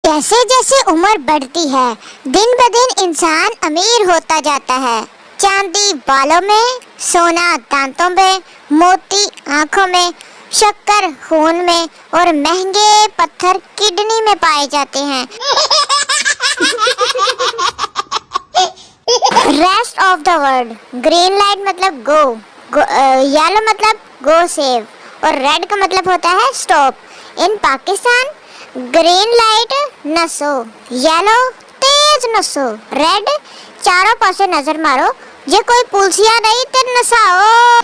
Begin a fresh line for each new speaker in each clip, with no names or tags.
जैसे जैसे उम्र बढ़ती है दिन ब दिन इंसान अमीर होता जाता है। चांदी बालों में, सोना दांतों में, मोती आंखों में, शक्कर खून में और महंगे पत्थर किडनी में पाए जाते हैं। Rest of the world, green light मतलब गो, येलो मतलब गो सेव और रेड का मतलब होता है स्टॉप। इन पाकिस्तान ग्रीन लाइट नसो, येलो तेज नसो, रेड चारों पासे नजर मारो, ये कोई पुलसिया नहीं तो नसाओ।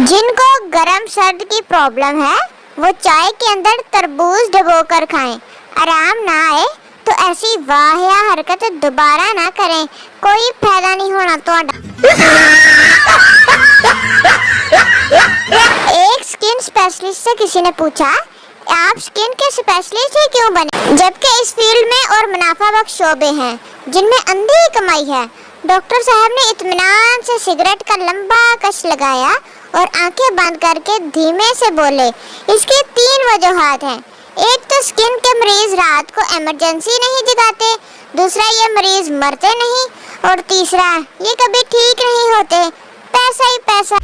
जिनको गरम सर्द की प्रॉब्लम है वो चाय के अंदर तरबूज डुबो कर खाएं। आराम ना आए तो ऐसी वाहिया हरकत दोबारा ना करें, कोई फायदा नहीं होना तो। एक स्किन स्पेशलिस्ट से किसी ने पूछा, आप स्किन के स्पेशलिस्ट ही क्यों बने, जबकि इस फील्ड में और मुनाफा बख्श शोबे हैं जिनमें अंधी कमाई है। डॉक्टर साहब ने इत्मीनान से सिगरेट का लंबा कश लगाया और आंखें बंद करके धीमे से बोले, इसकी 3 वजूहात हैं। एक तो स्किन के मरीज रात को इमरजेंसी नहीं जगाते, दूसरा ये मरीज मरते नहीं और तीसरा ये कभी ठीक नहीं होते, पैसा ही पैसा।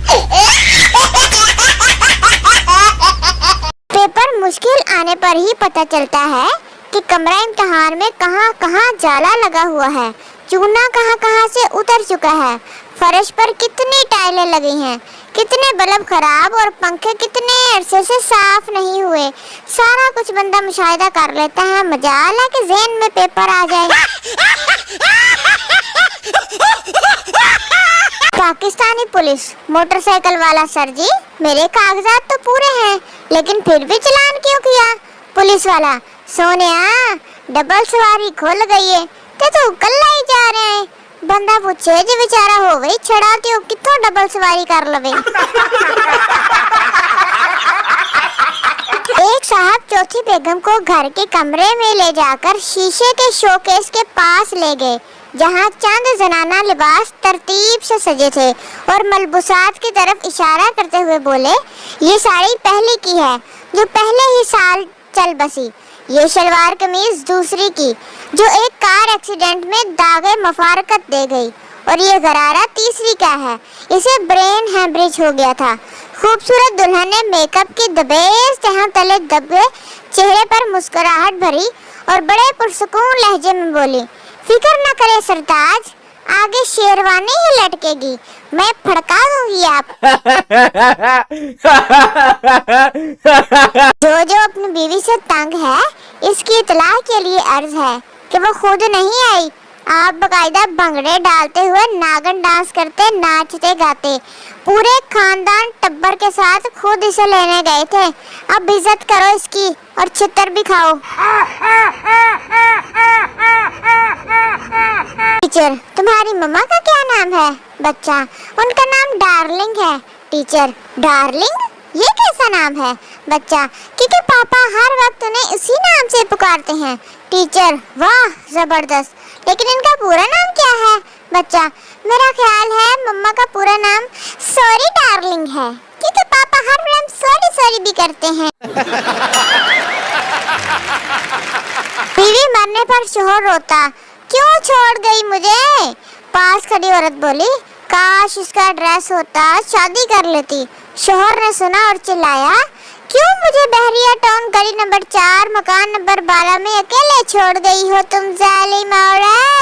पेपर मुश्किल आने पर ही पता चलता है कि कमरा इम्तिहान में कहाँ कहाँ जाला लगा हुआ है, चूना कहाँ कहाँ से उतर चुका है, फर्श पर कितनी टाइलें लगी हैं, कितने बल्ब खराब और पंखे कितने अरसे से साफ नहीं हुए। सारा कुछ बंदा मुशाहिदा कर लेता है, मजाल है कि ज़हन में पेपर आ जाए। पाकिस्तानी पुलिस, मोटरसाइकिल वाला सर जी मेरे कागजात तो पूरे हैं लेकिन फिर भी चालान क्यों किया। पुलिस वाला, सोनिया डबल सवारी खुल गई है तो कल्ला ही जा रहे हैं। बंदा पूछे जी बेचारा हो गई छड़ाती हो कितों डबल सवारी कर लवे। एक साहब चौथी बेगम को घर के कमरे में ले जाकर शीशे के शोकेस के पास ले गए जहां चंद जनाना लिबास तरतीब से सजे थे और मलबूसात की तरफ इशारा करते हुए बोले, ये साड़ी पहली की है जो पहले ही साल चल बसी, ये शलवार कमीज दूसरी की जो एक कार एक्सीडेंट में दागे मफारकत दे गई और ये गरारा तीसरी का है, इसे ब्रेन हैमरेज हो गया था। खूबसूरत दुल्हन ने मेकअप की दबेज तह तले दबे चेहरे पर मुस्कुराहट भरी और बड़े पुरसुकून लहजे में बोली, फिक्र न करे सरताज, आगे शेरवानी ही लटकेगी, मैं फड़का दूंगी आप। जो अपनी बीवी से तंग है इसकी इतला के लिए अर्ज है कि वो खुद नहीं आई, आप बकायदा भंगड़े डालते हुए नागन डांस करते नाचते गाते पूरे खानदान टब्बर के साथ खुद इसे लेने गए थे। अब इज्जत करो इसकी और छितर भी खाओ। टीचर, तुम्हारी मम्मा का क्या नाम है? बच्चा, उनका नाम डार्लिंग है। टीचर, डार्लिंग ये कैसा नाम है? बच्चा, क्योंकि पापा हर वक्त उन्हें उसी नाम से पुकारते हैं। टीचर, वाह जबरदस्त, लेकिन इनका पूरा नाम क्या है? बच्चा, मेरा ख्याल है मम्मा का पूरा नाम सॉरी डार्लिंग है क्योंकि पापा हर टाइम सॉरी सॉरी भी करते हैं। बीवी मरने पर शोहर रोता, क्यों छोड़ गई मुझे? पास खड़ी औरत बोली, काश इसका एड्रेस होता, शादी कर लेती। शोहर ने सुना और चिल्लाया, क्यों मुझे बहरिया टाउन गली नंबर 4 मकान नंबर 12 में अकेले छोड़ गई हो तुम जालिम औरत।